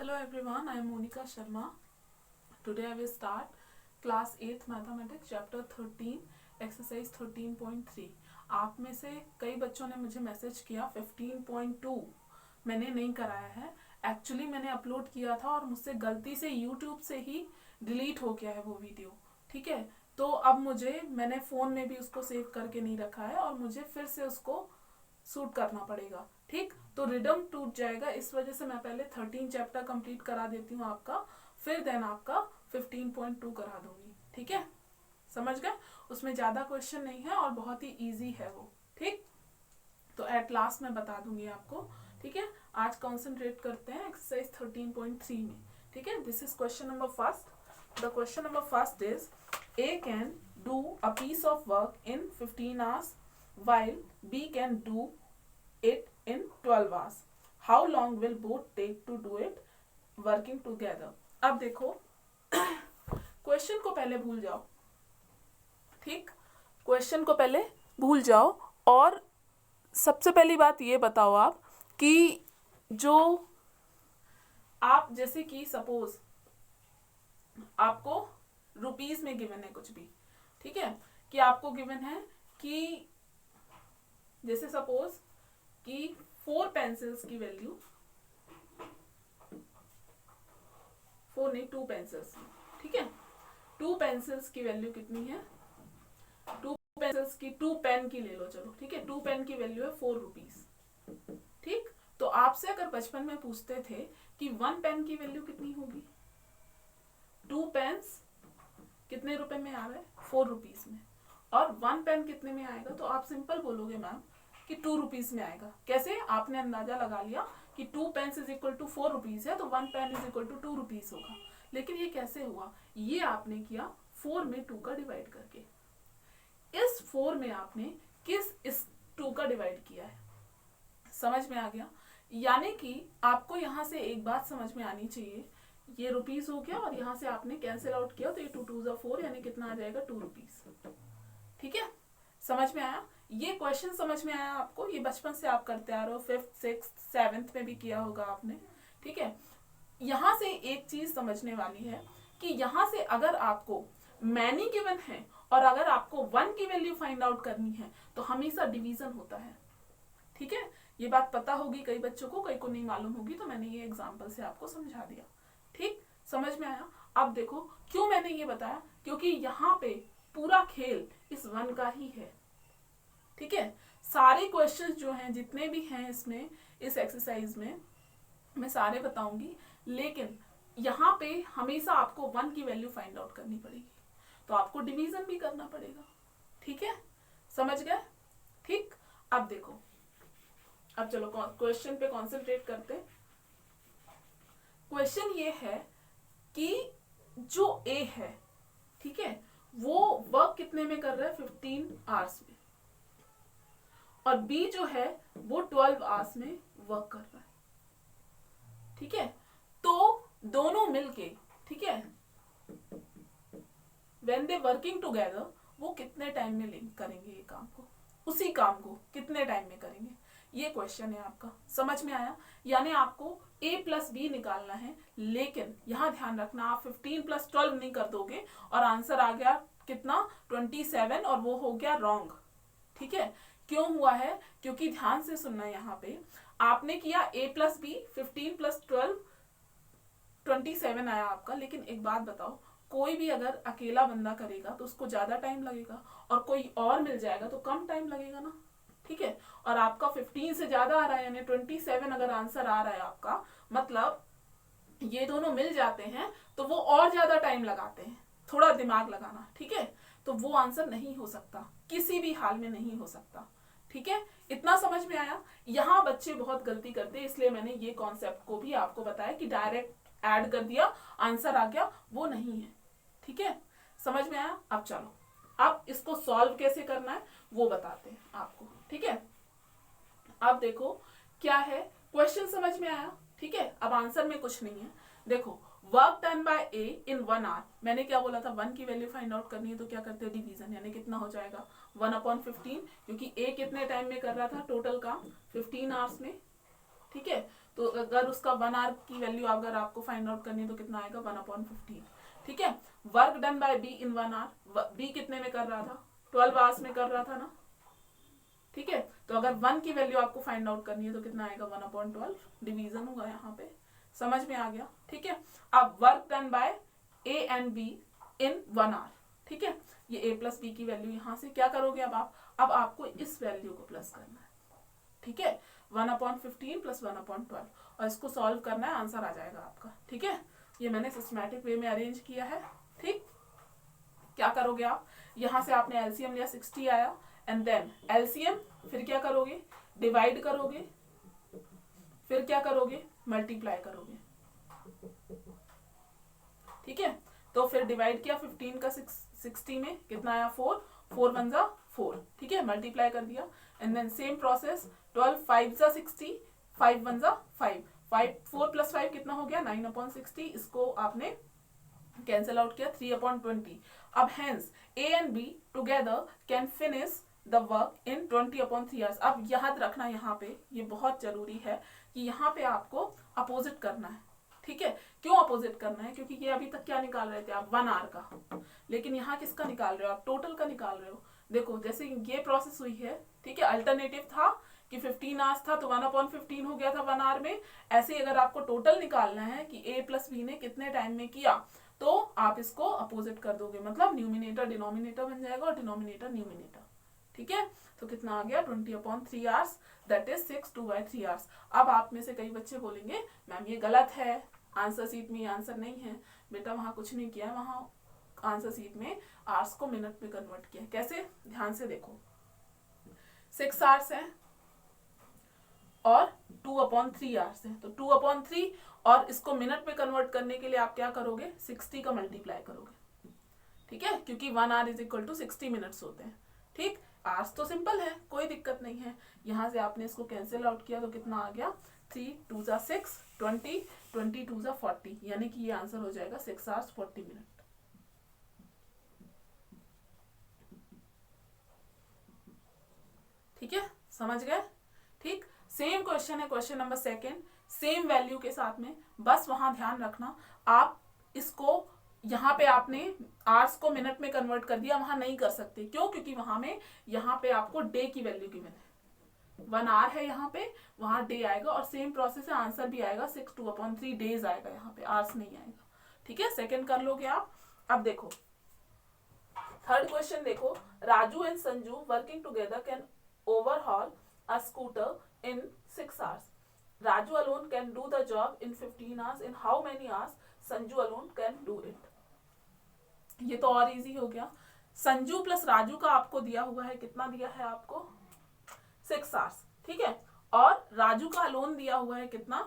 Hello everyone, I am Monica Sharma. Today I will start class 8th mathematics chapter 13 exercise 13.3. आप में से कई बच्चों ने मुझे मैसेज किया 15.2 मैंने नहीं कराया है. एक्चुअली मैंने अपलोड किया था और मुझसे गलती से यूट्यूब से ही डिलीट हो गया है वो वीडियो. ठीक है, तो अब मैंने फ़ोन में भी उसको सेव करके नहीं रखा है और मुझे फिर से उसको सूट करना पड़ेगा. ठीक, तो रिडम टूट जाएगा, इस वजह से मैं पहले 13 चैप्टर कंप्लीट करा देती हूँ आपका, फिर देन आपका 15.2 करा दूंगी. ठीक है, समझ गए? उसमें ज़्यादा क्वेश्चन नहीं है और बहुत ही इजी है वो. ठीक, तो एट लास्ट मैं बता दूंगी आपको. ठीक है, आज कॉन्सेंट्रेट करते हैं एक्सरसाइज 13.3 में. ठीक है, this is question number first. The question number first is A can do a piece of work in 15 hours while B can do it in 12 hours. How long will both take to do it working together? अब देखो, question को पहले भूल जाओ. ठीक, question को पहले भूल जाओ और सबसे पहली बात ये बताओ आप कि जो आप जैसे कि सपोज आपको रुपीस में गिवन है कुछ भी. ठीक है, कि आपको गिवन है कि जैसे सपोज कि 4 पेंसिल्स की वैल्यू 4 नहीं 2 पेंसिल्स. ठीक है, 2 पेंसिल्स की वैल्यू कितनी है? 2 पेंसिल्स की 2 पेन की ले लो, चलो ठीक है, 2 पेन की वैल्यू है 4 रुपीज. ठीक, तो आपसे अगर बचपन में पूछते थे कि 1 पेन की वैल्यू कितनी होगी, 2 पेन्स कितने रुपए में आ रहा है? 4 रुपीज में. और 1 पेन कितने में आएगा? तो आप सिंपल बोलोगे मैम कि 2 रुपीज में आएगा. कैसे? आपने अंदाजा लगा लिया कि 2 pens is equal to 4 rupees है, तो 1 pen is equal to 2 rupees होगा. लेकिन ये कैसे हुआ? ये आपने किया 4 में 2 का डिवाइड करके. इस 4 में आपने इस 2 का डिवाइड किया है. समझ में आ गया? यानी कि आपको यहाँ से एक बात समझ में आनी चाहिए, ये रुपीज हो गया और यहाँ से आपने कैंसिल आउट किया तो ये 2 2 4 यानी कितना आ जाएगा? 2 रुपीज. ठीक है, समझ में आया? ये क्वेश्चन समझ में आया आपको? ये बचपन से आप करते आ रहे हो, 5th 6th 7th में भी किया होगा आपने. ठीक है, यहाँ से एक चीज समझने वाली है कि यहाँ से अगर आपको मैनी गिवन है और अगर आपको 1 की वैल्यू फाइंड आउट करनी है तो हमेशा डिवीजन होता है. ठीक है, ये बात पता होगी कई बच्चों को, कई को नहीं मालूम होगी, तो मैंने ये एग्जाम्पल से आपको समझा दिया. ठीक, समझ में आया? अब देखो क्यों मैंने ये बताया, क्योंकि यहाँ पे पूरा खेल इस 1 का ही है. ठीक है, सारे क्वेश्चंस जो हैं जितने भी हैं इसमें, इस एक्सरसाइज में मैं सारे बताऊंगी, लेकिन यहाँ पे हमेशा आपको 1 की वैल्यू फाइंड आउट करनी पड़ेगी, तो आपको डिवीजन भी करना पड़ेगा. ठीक है, समझ गए? ठीक, अब देखो, अब चलो क्वेश्चन पे कॉन्सेंट्रेट करते. क्वेश्चन ये है कि जो ए है, ठीक है, वो वर्क कितने में कर रहा है? 15 आवर्स में. और बी जो है वो 12 आवर्स में वर्क कर रहा है. ठीक है, तो दोनों मिलके, ठीक है, व्हेन दे वर्किंग टुगेदर, वो कितने टाइम में करेंगे ये काम को, उसी काम को कितने टाइम में करेंगे, ये क्वेश्चन है आपका. समझ में आया? यानी आपको a प्लस बी निकालना है, लेकिन यहां ध्यान रखना आप 15 प्लस 12 नहीं कर दोगे और आंसर आ गया कितना? 27, और वो हो गया रॉन्ग. ठीक है, क्यों हुआ है? क्योंकि ध्यान से सुनना, यहाँ पे आपने किया a प्लस बी, 15 प्लस 12 27 आया आपका. लेकिन एक बात बताओ, कोई भी अगर अकेला बंदा करेगा तो उसको ज्यादा टाइम लगेगा, और कोई और मिल जाएगा तो कम टाइम लगेगा ना. ठीक है, और आपका 15 से ज्यादा आ रहा है, यानी 27 अगर आंसर आ रहा है आपका, मतलब ये दोनों मिल जाते हैं तो वो और ज्यादा टाइम लगाते हैं. थोड़ा दिमाग लगाना. ठीक है, तो वो आंसर नहीं हो सकता, किसी भी हाल में नहीं हो सकता. ठीक है, इतना समझ में आया? यहाँ बच्चे बहुत गलती करते हैं, इसलिए मैंने ये कॉन्सेप्ट को भी आपको बताया कि डायरेक्ट ऐड कर दिया, आंसर आ गया, वो नहीं है. ठीक है, समझ में आया? अब चलो, अब इसको सॉल्व कैसे करना है वो बताते हैं आपको. ठीक है, अब देखो क्या है, क्वेश्चन समझ में आया? ठीक है, अब आंसर में कुछ नहीं है. देखो, work done by A in 1 hour, मैंने क्या बोला था? 1 की वैल्यू फाइंड आउट करनी है तो क्या करते हैं? डिवीजन. यानी कितना हो जाएगा? 1/15, क्योंकि ए कितने टाइम में कर रहा था टोटल काम? 15 आवर्स में. ठीक है, तो अगर उसका 1 आवर की वैल्यू अगर आपको फाइंड आउट करनी है तो कितना आएगा 1/15। ठीक है, work done by B in 1 hour, B कितने में कर रहा था 12 आवर्स में कर रहा था ना। ठीक है, तो अगर 1 की वैल्यू आपको फाइंड आउट करनी है तो कितना आएगा 1/12, डिवीजन होगा यहाँ पे। समझ में आ गया। ठीक है, अब work done by A and B in 1 hour. ठीक है, ये a प्लस बी की वैल्यू यहाँ से क्या करोगे अब आपको इस वैल्यू को प्लस करना है। ठीक है, 1/15 प्लस 1/12 और इसको सॉल्व करना है, आंसर आ जाएगा आपका। ठीक है, ये मैंने सिस्टमैटिक वे में अरेंज किया है। ठीक, क्या करोगे आप, यहाँ से आपने एलसीएम लिया 60 आया, एंड देन एलसीएम, फिर क्या करोगे डिवाइड करोगे, फिर क्या करोगे मल्टीप्लाई करोगे। ठीक है, तो फिर डिवाइड किया 15 का 60 में, कितना आया 4, 4 1 जा 4। ठीक है, मल्टीप्लाई कर दिया, एंड देन सेम प्रोसेस 12 5 जा 60, 5 1 जा 5, 4 प्लस 5 कितना हो गया 9/60। इसको आपने कैंसिल आउट किया 3/20। अब hence A and B together can finish the work in 20/3 hours. अब याद रखना यहाँ पे, ये बहुत जरूरी है कि यहाँ पे आपको अपोजिट करना है। ठीक है, क्यों अपोजिट करना है, क्योंकि ये अभी तक क्या निकाल रहे थे आप 1 आवर का, लेकिन यहाँ किसका निकाल रहे हो आप टोटल का निकाल रहे हो। देखो जैसे ये प्रोसेस हुई है, ठीक है, अल्टरनेटिव था कि 15 आवर्स था तो 1/15 हो गया था 1 आवर में। ऐसे अगर आपको टोटल निकालना है कि a प्लस बी ने कितने टाइम में किया, तो आप इसको अपोजिट कर दोगे, मतलब न्यूमिनेटर डिनोमिनेटर बन जाएगा और डिनोमिनेटर न्यूमिनेटर। ठीक है, तो कितना आ गया 20/3 आवर्स, दैट इज 6 2/3 आवर्स। अब आप में से कई बच्चे बोलेंगे मैम ये गलत है, आंसर सीट में ये आंसर नहीं है। बेटा वहां कुछ नहीं किया है, वहां आंसर सीट में आवर्स को मिनट में कन्वर्ट किया। कैसे, ध्यान से देखो, 6 आवर्स है और 2/3 आवर्स है, तो 2/3 और इसको मिनट में कन्वर्ट करने के लिए आप क्या करोगे 60 का मल्टीप्लाई करोगे। ठीक है, क्योंकि 1 hour is equal to 60 minutes होते हैं। ठीक, आवर्स तो सिंपल है, कोई दिक्कत नहीं है। यहाँ से आपने इसको कैंसिल आउट किया तो कितना आ गया 3 2 जा 6 20 20 2 जा 40, यानी कि ये आंसर हो जाएगा 6 आवर्स 40 मिनट। ठीक है, समझ गए। ठीक, सेम क्वेश्चन है क्वेश्चन नंबर 2, सेम वैल्यू के साथ में, बस वहां ध्यान रखना आप इसको, यहाँ पे आपने आवर्स को मिनट में कन्वर्ट कर दिया, वहां नहीं कर सकते। क्यों, क्योंकि वहां में यहाँ पे आपको डे की वैल्यू गिवन है, 1 आवर है यहाँ पे, वहां डे आएगा और सेम प्रोसेस है, आंसर भी आएगा 6 2/3 डेज आएगा, यहाँ पे आवर्स नहीं आएगा। ठीक है, सेकंड कर लोगे आप। अब देखो थर्ड क्वेश्चन देखो, Raju and Sanju working together can overhaul a scooter in 6 hours. Raju alone can do the job in 15 hours. In how many hours Sanju alone can do it? ये तो और इजी हो गया। संजू प्लस राजू का आपको दिया हुआ है, कितना दिया है आपको 6 hours। ठीक है, और राजू का अलोन दिया हुआ है कितना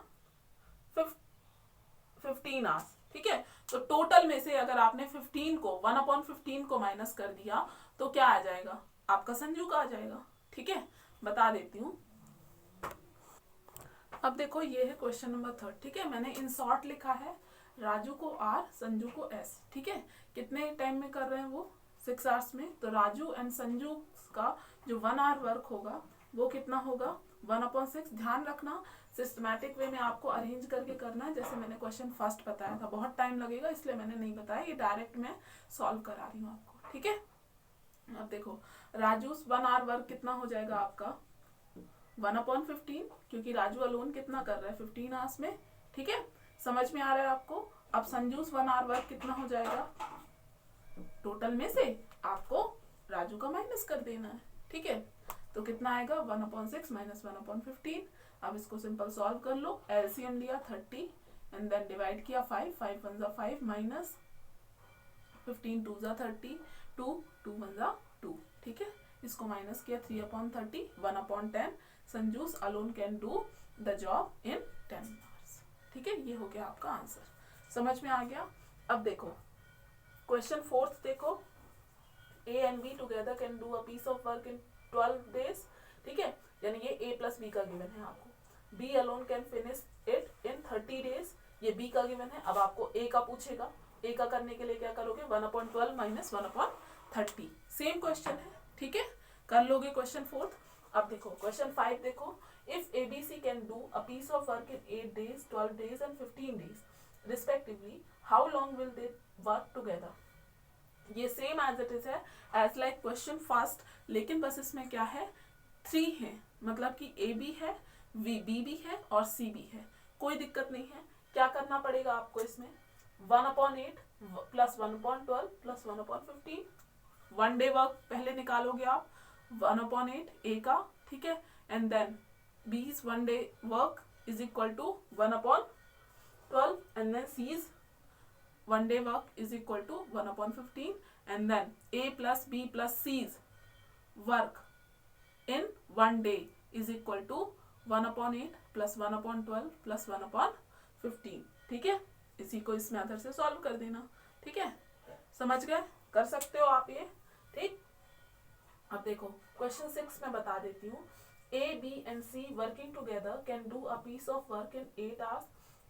15 hours। ठीक है, तो टोटल में से अगर आपने 15 को 1/15 को माइनस कर दिया तो क्या आ जाएगा आपका संजू का आ जाएगा। ठीक है, बता देती हूँ। अब देखो ये है क्वेश्चन नंबर 3। ठीक है, मैंने इन शॉर्ट लिखा है, राजू को R संजू को S। ठीक है, कितने टाइम में कर रहे हैं वो 6 आवर्स में, तो राजू एंड संजू का जो 1 आवर वर्क होगा वो कितना होगा 1/6। ध्यान रखना सिस्टमैटिक वे में आपको अरेंज करके करना है, जैसे मैंने क्वेश्चन फर्स्ट बताया था। बहुत टाइम लगेगा इसलिए मैंने नहीं बताया, ये डायरेक्ट मैं सॉल्व करा रही हूँ आपको। ठीक है, अब देखो राजू 1 आवर वर्क कितना हो जाएगा आपका 1/15, क्योंकि राजू अलोन कितना कर रहा है 15 आवर्स में। ठीक है, समझ में आ रहा है आपको। अब संजूस 1 आवर वर्क कितना हो जाएगा, टोटल में से आपको राजू का माइनस कर देना है। ठीक है, तो कितना आएगा 1/6 माइनस 1/15। अब इसको सिंपल सॉल्व कर लो, एलसीएम लिया 30 एंड देन डिवाइड किया 5 5 1 जा 5 माइनस 15 2 जा 30 2 2 1 जा 2। ठीक है, इसको माइनस किया 3/30 1/10। Sanju's alone can do the job in 10 hours. ठीक है, ये हो गया आपका आंसर, समझ में आ गया। अब देखो क्वेश्चन 4 देखो, A and B together can do a piece of work in 12 days। ठीक है, यानी ये ए प्लस बी का गिवन है आपको। B alone can finish it in 30 days, ये बी का गिवन है। अब आपको ए का पूछेगा, ए का करने के लिए क्या करोगे 1/12 माइनस 1/30, सेम क्वेश्चन है। ठीक है, कर लोगे क्वेश्चन 4। अब देखो क्वेश्चन 5 देखो, If ABC can do a piece of work in 8 days, 12 days and 15 days respectively, how long will they work together? ये सेम एज इट इज है एज लाइक क्वेश्चन फर्स्ट, लेकिन बस इसमें क्या है 3 है, मतलब कि ए बी है, बी भी है और सी भी है, कोई दिक्कत नहीं है। क्या करना पड़ेगा आपको इसमें 1/8 प्लस 1/12 प्लस 1/15, 1 डे वर्क पहले निकालोगे आप 1/8 ए का, ठीक है, and then बी's 1 day work is equal to 1/12 and then c's 1 day work is equal to 1/15 and then a plus b plus c's work in 1 day is equal to 1/8 plus 1/12 plus 1/15। ठीक है, इसी को इस मेथड से solve कर देना। ठीक है, समझ गए, कर सकते हो आप ये। ठीक, अब देखो क्वेश्चन 6 में बता देती हूँ। A, B and C working together can do a piece of work in 8 hours.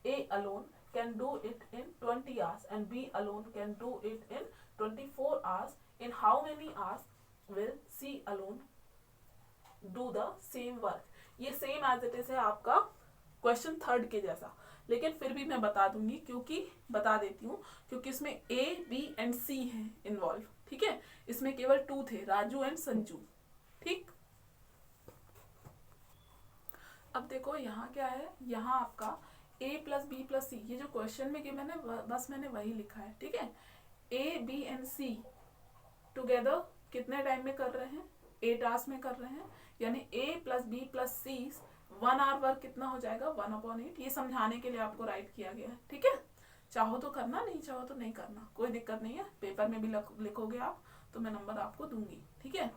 A alone can do it in 20 hours and B alone can do it in 24 hours. In how many hours will C alone do the same work? ये same as it is है आपका question 3 के जैसा, लेकिन फिर भी मैं बता दूंगी, क्योंकि बता देती हूँ क्योंकि इसमें A, B एंड C है इन्वॉल्व। ठीक है, इसमें केवल 2 थे, राजू एंड संजू। ठीक, अब देखो यहाँ क्या है, यहाँ आपका a प्लस बी प्लस सी, ये जो क्वेश्चन में गिवन है बस मैंने वही लिखा है। ठीक है, a b and c together कितने टाइम में कर रहे हैं, 8 आवर्स में कर रहे हैं, यानी a plus B plus C 1 hour work कितना हो जाएगा 1/8। ये समझाने के लिए आपको राइट किया गया है। ठीक है, चाहो तो करना, नहीं चाहो तो नहीं करना, कोई दिक्कत नहीं है। पेपर में भी लिखोगे आप तो मैं नंबर आपको दूंगी। ठीक है,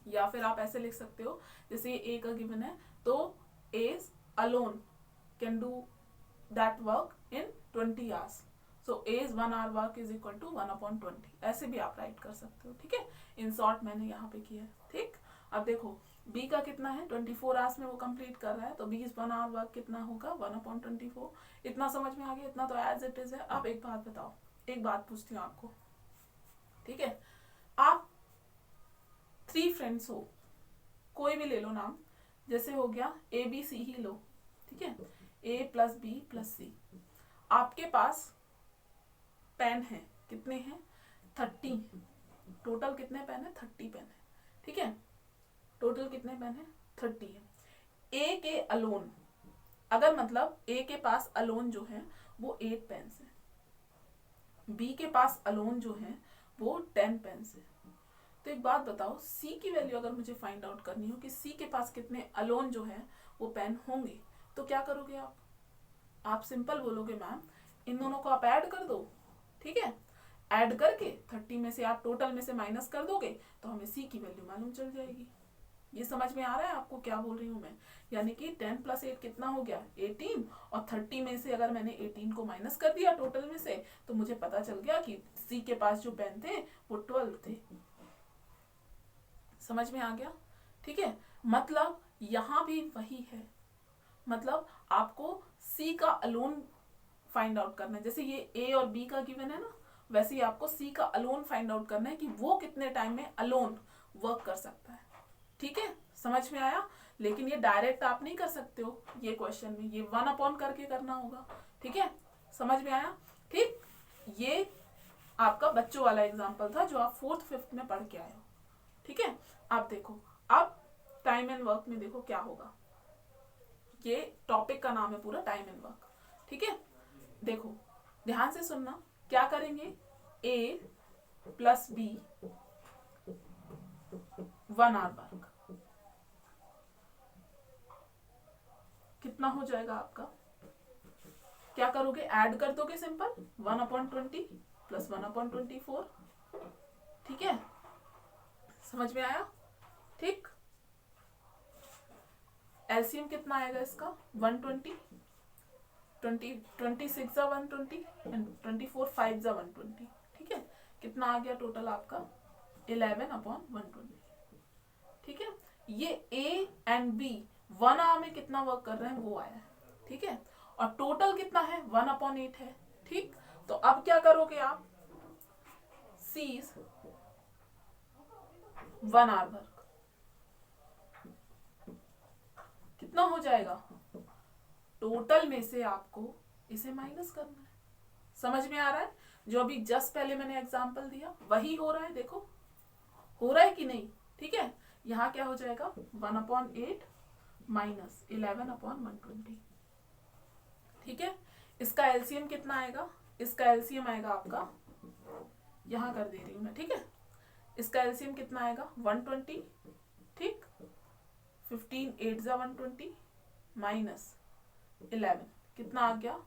या फिर आप ऐसे लिख सकते हो, जैसे ये a का गिवन है तो A alone can do that work in 20 hours. So A's 1 hour work is equal to 1/20. ऐसे भी आप राइट कर सकते हो। ठीक है, इन शॉर्ट मैंने यहाँ पे किया है। ठीक, अब देखो B का कितना है 24 आवर्स में वो कंप्लीट कर रहा है, तो B's 1 hour वर्क कितना होगा 1/24। इतना समझ में आ गया, इतना तो एज इट इज है। अब एक बात बताओ, एक बात पूछती हूँ आपको। ठीक है, आप 3 फ्रेंड्स हो, कोई भी ले लो नाम, जैसे हो गया ए बी सी ही लो। ठीक है, ए प्लस बी प्लस सी। आपके पास पेन है, कितने हैं 30, टोटल कितने पेन है 30 पेन है। ठीक है, टोटल कितने पेन है 30 है। ए के अलोन, अगर मतलब ए के पास अलोन जो है वो 8 पेन है, बी के पास अलोन जो है वो 10 पेन है। तो एक बात बताओ, सी की वैल्यू अगर मुझे फाइंड आउट करनी हो कि सी के पास कितने अलोन जो है वो पेन होंगे, तो क्या करोगे आप सिंपल बोलोगे मैम इन दोनों को आप ऐड कर दो। ठीक है, ऐड करके 30 में से आप टोटल में से माइनस कर दोगे तो हमें सी की वैल्यू मालूम चल जाएगी। ये समझ में आ रहा है आपको क्या बोल रही हूँ मैं? यानी कि 10 + 8 कितना हो गया 18, और 30 में से अगर मैंने 18 को माइनस कर दिया टोटल में से, तो मुझे पता चल गया कि सी के पास जो पेन थे वो 12 थे। समझ में आ गया? ठीक है, मतलब यहां भी वही है, मतलब आपको सी का अलोन फाइंड आउट करना है। जैसे ये ए और बी का गिवन है ना, वैसे ही आपको सी का अलोन फाइंड आउट करना है कि वो कितने टाइम में अलोन वर्क कर सकता है। ठीक है, समझ में आया? लेकिन ये डायरेक्ट आप नहीं कर सकते हो, ये क्वेश्चन में ये 1/, करके करना होगा। ठीक है, समझ में आया? ठीक, ये आपका बच्चों वाला एग्जाम्पल था जो आप 4th 5th में पढ़ के आए हो। ठीक है, आप देखो अब टाइम एंड वर्क में देखो क्या होगा। ये टॉपिक का नाम है पूरा टाइम एंड वर्क। ठीक है, देखो ध्यान से सुनना, क्या करेंगे A plus B 1 hour work कितना हो जाएगा आपका, क्या करोगे ऐड कर दोगे सिंपल 1/20 प्लस 1/24। ठीक है, समझ में आया? ठीक, एलसीएम कितना आएगा इसका 120, 26 जा 120 एंड 24 5 जा 120। ठीक है, कितना आ गया टोटल आपका 11/120। ठीक है, ये ए एंड बी 1 आवर में कितना वर्क कर रहे हैं वो आया है। ठीक है, और टोटल कितना है 1/8 है। ठीक, तो अब क्या करोगे आप, सीज 1 आवर वर्क कितना हो जाएगा, टोटल में से आपको इसे माइनस करना है। समझ में आ रहा है? जो अभी जस्ट पहले मैंने एग्जांपल दिया वही हो रहा है, देखो हो रहा है कि नहीं। ठीक है, यहाँ क्या हो जाएगा 1/8 माइनस 11/120। ठीक है, इसका एलसीएम कितना आएगा, इसका एलसीएम आएगा आपका, यहाँ कर दे रही हूँ मैं। ठीक है, इसका एलसीएम कितना आएगा 120। ठीक, 15 8 जा 120 माइनस 11 कितना आ गया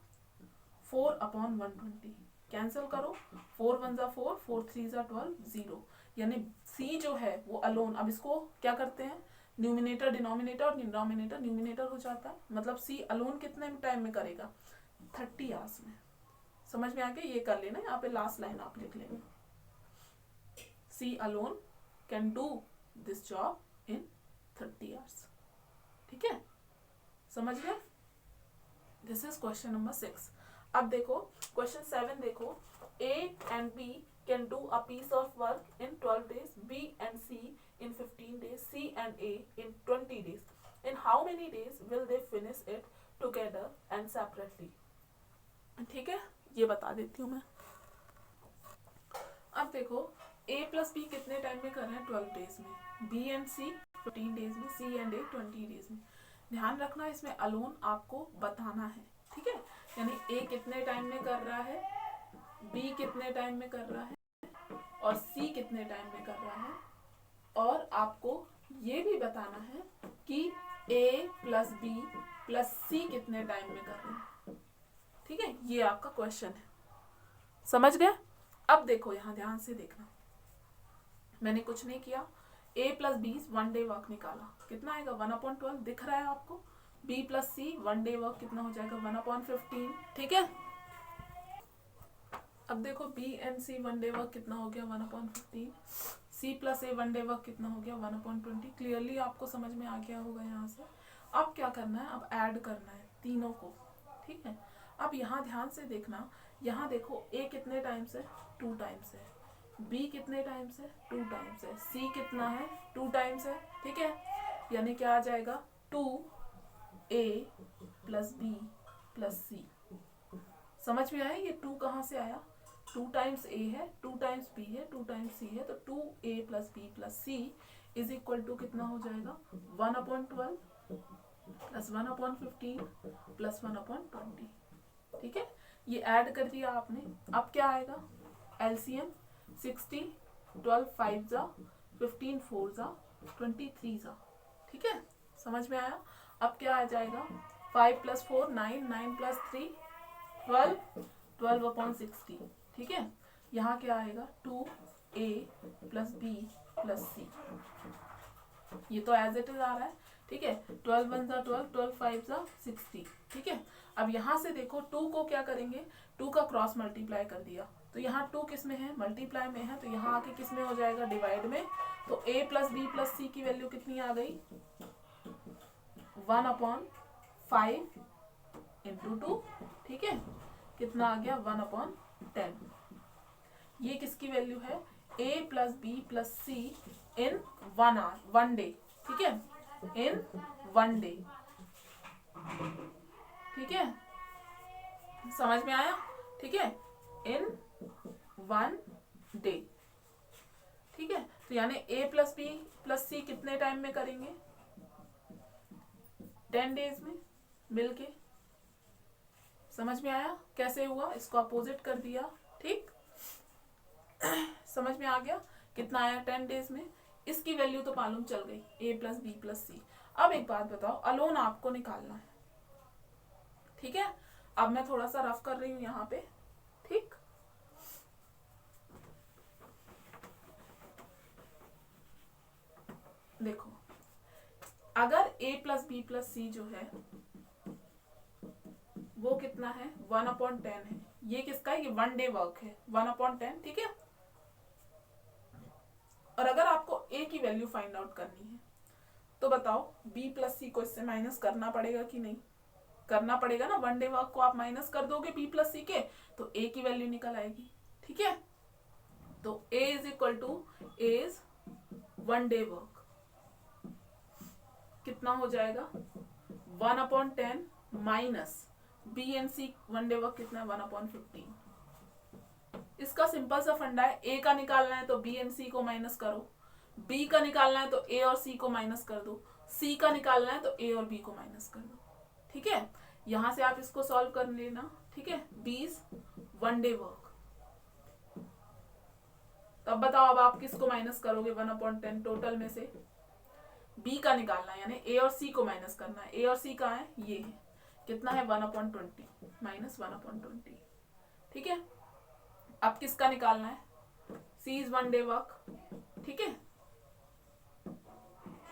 4/120। कैंसिल करो, 4 1 जा 4, 4 3 जा 12, 0। यानी सी जो है वो अलोन, अब इसको क्या करते हैं, न्यूमिनेटर डिनोमिनेटर और डिनोमिनेटर न्यूमिनेटर हो जाता है, मतलब सी अलोन कितने टाइम में करेगा 30 आवर्स में। समझ में आ गया? ये कर लेना, यहाँ पे लास्ट लाइन आप लिख लेना, C alone can do this job in 30 hours. ठीक है, समझ गए? This is question number 6। अब देखो क्वेश्चन 7 देखो, A and B can do a piece of work in 12 days, B and C in 15 days, C and A in 20 days. In how many days will they finish it together and separately? ठीक है, ये बता देती हूँ मैं। अब देखो A plus B कितने टाइम में कर रहे हैं 12 डेज में, B and C 15 डेज में, C and A 20 डेज में। ध्यान रखना इसमें अलोन आपको बताना है। ठीक है, यानी A कितने टाइम में कर रहा है, B कितने टाइम में कर रहा है और C कितने टाइम में कर रहा है, और आपको ये भी बताना है कि A plus B plus C कितने टाइम में कर रहे हैं। ठीक है, ये आपका क्वेश्चन है। समझ गए? अब देखो यहाँ ध्यान से देखना, मैंने कुछ नहीं किया, A plus B 1 day work निकाला, कितना आएगा 1/12 दिख रहा है आपको। B plus C 1 day work कितना हो जाएगा 1/15। ठीक है, अब देखो B and C 1 day work कितना हो गया 1/15, C plus A 1 day work कितना हो गया 1/20। क्लियरली आपको समझ में आ गया होगा यहाँ से। अब क्या करना है, अब ऐड करना है तीनों को। ठीक है, अब यहाँ ध्यान से देखना, यहाँ देखो A कितने टाइम्स है 2 टाइम्स है, B कितने टाइम्स है 2 टाइम्स है, C कितना है 2 टाइम्स है। ठीक है, यानी क्या आ जाएगा 2A plus B plus C। समझ में आया? ये 2 कहाँ से आया, 2 टाइम्स A है, 2 टाइम्स B है, 2 टाइम्स C है, तो 2A plus B plus C is equal to कितना हो जाएगा 1/12 प्लस 1/15 प्लस 1/20। ठीक है, ये ऐड कर दिया आपने। अब क्या आएगा, एलसीएम 60, 12 5 जा 15 4 जा 23 जा। ठीक है, समझ में आया? अब क्या आ जाएगा 5 प्लस 4 9, 9 प्लस 3 12, 12/60। ठीक है, यहाँ क्या आएगा 2A plus B plus C, ये तो एज इट इज आ रहा है। ठीक है, 12 1 जा 12, 12 5 जा 60। ठीक है, अब यहाँ से देखो 2 को क्या करेंगे, 2 का क्रॉस मल्टीप्लाई कर दिया, तो यहाँ 2 किस में है मल्टीप्लाई में है, तो यहाँ आके किस में हो जाएगा डिवाइड में। तो A plus B plus C की वैल्यू कितनी आ गई 1/5 इंटू 2। ठीक है, कितना आ गया 1/10। ये किसकी वैल्यू है A plus B plus C in 1 hour 1 day. ठीक है, इन 1 डे। ठीक है, समझ में आया? ठीक है, इन 1 डे। ठीक है, तो यानी A plus B plus C कितने टाइम में करेंगे 10 डेज में मिलके। समझ में आया कैसे हुआ, इसको अपोजिट कर दिया। ठीक, समझ में आ गया कितना आया 10 डेज में। इसकी वैल्यू तो मालूम चल गई A plus B plus C। अब एक बात बताओ, अलोन आपको निकालना है। ठीक है, अब मैं थोड़ा सा रफ कर रही हूं यहाँ पे। ठीक, देखो अगर A plus B plus C जो है वो कितना है 1/10 है, ये किसका है, ये 1 डे वर्क है 1/10। ठीक है, और अगर आपको A की वैल्यू फाइंड आउट करनी है तो बताओ B प्लस C को इससे माइनस करना पड़ेगा कि नहीं, करना पड़ेगा ना। 1 डे वर्क को आप माइनस कर दोगे B प्लस C के तो A की वैल्यू निकल आएगी। ठीक है, तो A is equal to as 1 day work कितना हो जाएगा 1/10 minus B and C one day work कितना है 1/15। इसका सिंपल सा फंडा है, ए का निकालना है तो बी एंड सी को माइनस करो, बी का निकालना है तो ए और सी को माइनस कर दो, सी का निकालना है तो ए और बी को माइनस कर दो। ठीक है, यहां से आप इसको सॉल्व कर लेना। ठीक है, 20 वन डे वर्क। तब बताओ अब आप किसको माइनस करोगे 1/10 टोटल में से? बी का निकालना है, यानी ए और सी को माइनस करना है। ए और सी कहाँ है? ये है। कितना है 1/20 माइनस 1/20। ठीक है, अब किसका निकालना है? सी इज वन डे वर्क। ठीक है,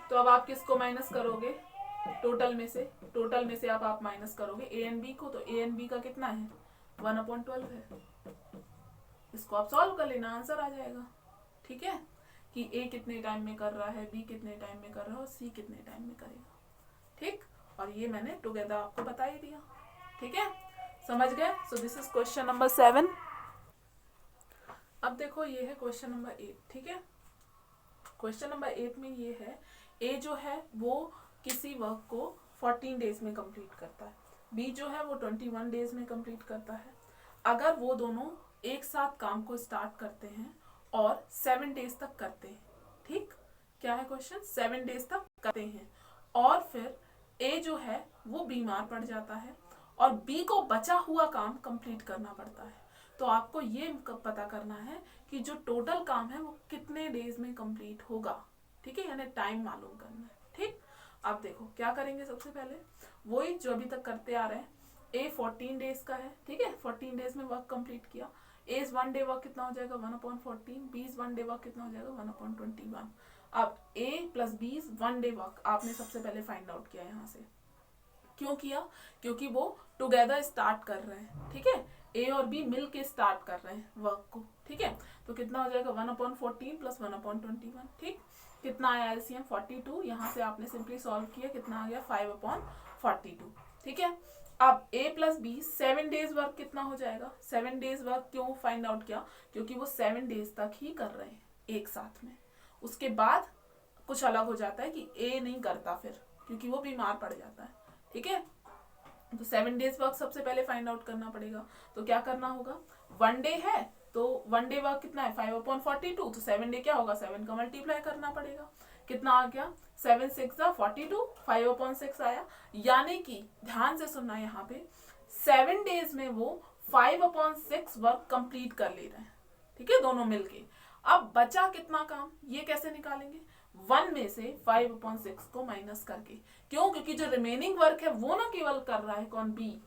तो अब आप किसको माइनस करोगे टोटल में से? टोटल में से आप माइनस करोगे ए एंड बी को, तो ए एंड बी का कितना है 1/12 है। इसको आप सॉल्व कर लेना, आंसर आ जाएगा। ठीक है, कि ए कितने टाइम में कर रहा है, बी कितने टाइम में कर रहा है और सी कितने टाइम में करेगा। ठीक, और ये मैंने टुगेदर आपको बता ही दिया। ठीक है, समझ गए? So this is question number 7। अब देखो ये है क्वेश्चन नंबर 8। ठीक है, क्वेश्चन नंबर 8 में ये है, ए जो है वो किसी वर्क को 14 डेज में कंप्लीट करता है, बी जो है वो 21 डेज में कंप्लीट करता है। अगर वो दोनों एक साथ काम को स्टार्ट करते हैं और 7 डेज तक करते हैं। ठीक, क्या है क्वेश्चन? 7 डेज तक करते हैं और फिर ए जो है वो बीमार पड़ जाता है और बी को बचा हुआ काम कंप्लीट करना पड़ता है। तो आपको ये पता करना है कि जो टोटल काम है वो कितने डेज में कंप्लीट होगा। ठीक है, यानी टाइम मालूम करना है। ठीक, अब देखो क्या करेंगे। सबसे पहले वही जो अभी तक करते आ रहे हैं। ए 14 डेज का है। ठीक है, 14 डेज में वर्क कंप्लीट किया। ए वन डे वर्क कितना हो जाएगा 1/14, बी वन डे वर्क कितना हो जाएगा 1/21। अब A plus B one day work आपने सबसे पहले फाइंड आउट किया। यहाँ से क्यों किया? क्योंकि वो टुगेदर स्टार्ट कर रहे हैं। ठीक है, ए और बी मिल के स्टार्ट कर रहे हैं वर्क को। ठीक है, तो कितना हो जाएगा 1/14 प्लस 1/21। ठीक, कितना आया एलसीएम 42। यहाँ से आपने सिंपली सॉल्व किया, कितना आ गया 5/42। ठीक है, अब A plus B 7 days work कितना हो जाएगा? 7 डेज वर्क क्यों फाइंड आउट किया? क्योंकि वो 7 डेज तक ही कर रहे हैं एक साथ में। उसके बाद कुछ अलग हो जाता है कि ए नहीं करता फिर, क्योंकि वो बीमार पड़ जाता है। ठीक है, तो 7 डेज वर्क सबसे पहले फाइंड आउट करना पड़ेगा। तो क्या करना होगा? वन डे है तो वन डे वर्क कितना है 5/42, तो 7 डे क्या होगा 7 का मल्टीप्लाई करना पड़ेगा। कितना आ गया 7 6 42, 5/6 आया। यानी कि ध्यान से सुनना, यहाँ पे 7 डेज में वो 5/6 वर्क कंप्लीट कर ले रहे हैं। ठीक है, दोनों मिलके। अब बचा कितना काम, ये कैसे निकालेंगे? 1 में से 5/6 को माइनस करके। क्यों? क्योंकि जो रिमेनिंग वर्क है वो ना केवल कर रहा है कौन? बी।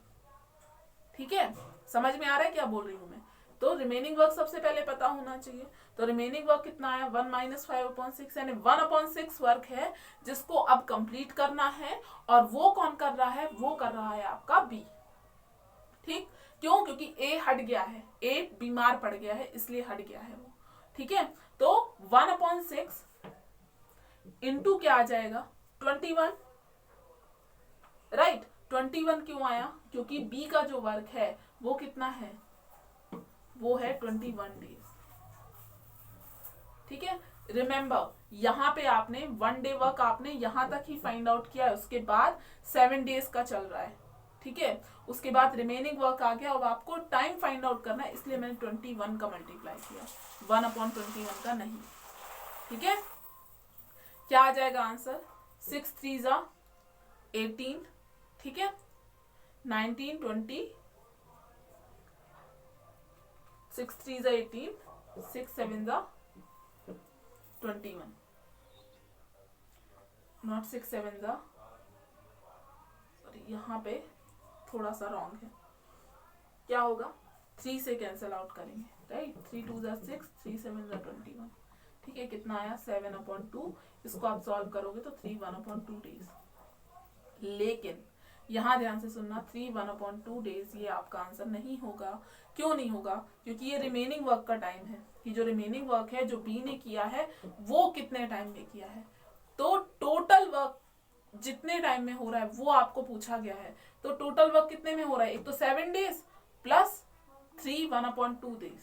ठीक है, समझ में आ रहा है क्या बोल रही हूं मैं? तो रिमेनिंग वर्क सबसे पहले पता होना चाहिए। तो रिमेनिंग वर्क कितना आया 1 माइनस 5/6, यानी 1/6 वर्क है जिसको अब कंप्लीट करना है। और वो कौन कर रहा है? वो कर रहा है आपका बी। ठीक, क्यों? क्योंकि ए हट गया है, ए बीमार पड़ गया है इसलिए हट गया है वो। ठीक है, तो 1/6 इंटू क्या आ जाएगा 21। राइट, 21 क्यों आया? क्योंकि बी का जो वर्क है वो कितना है? वो है 21 डेज। ठीक है, रिमेंबर यहाँ पे आपने वन डे वर्क आपने यहाँ तक ही फाइंड आउट किया है, उसके बाद 7 डेज का चल रहा है। ठीक है, उसके बाद रिमेनिंग वर्क आ गया। अब आपको टाइम फाइंड आउट करना है, इसलिए मैंने 21 का मल्टीप्लाई किया, 1/21 का नहीं। ठीक है, क्या आ जाएगा आंसर? 6 3 18। ठीक है, 19 20, 6 3 18, 6 7 21, नॉट 6 7 सॉरी, यहाँ पे थोड़ा सा रॉन्ग है। क्या होगा? 3 से कैंसिल आउट करेंगे। राइट, 3 2 6, 3 7 21। ठीक है, कितना आया 7/2। इसको आप सॉल्व करोगे तो 3 1/2 डेज। लेकिन यहाँ ध्यान से सुनना, 3 1/2 डेज ये आपका आंसर नहीं होगा। क्यों नहीं होगा? क्योंकि ये रिमेनिंग वर्क का टाइम है कि जो रिमेनिंग वर्क है जो बी ने किया है वो कितने टाइम में किया है। तो टोटल वर्क जितने टाइम में हो रहा है वो आपको पूछा गया है। तो टोटल वर्क कितने में हो रहा है? एक तो 7 डेज प्लस 3 1/2 डेज,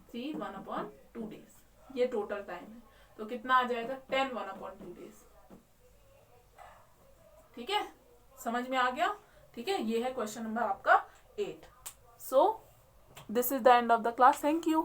3 1/2 डेज, ये टोटल टाइम है। तो कितना आ जाएगा 10 1/2 डेज। ठीक है, समझ में आ गया? ठीक है, ये है क्वेश्चन नंबर आपका 8. So this is the end of the class. Thank you.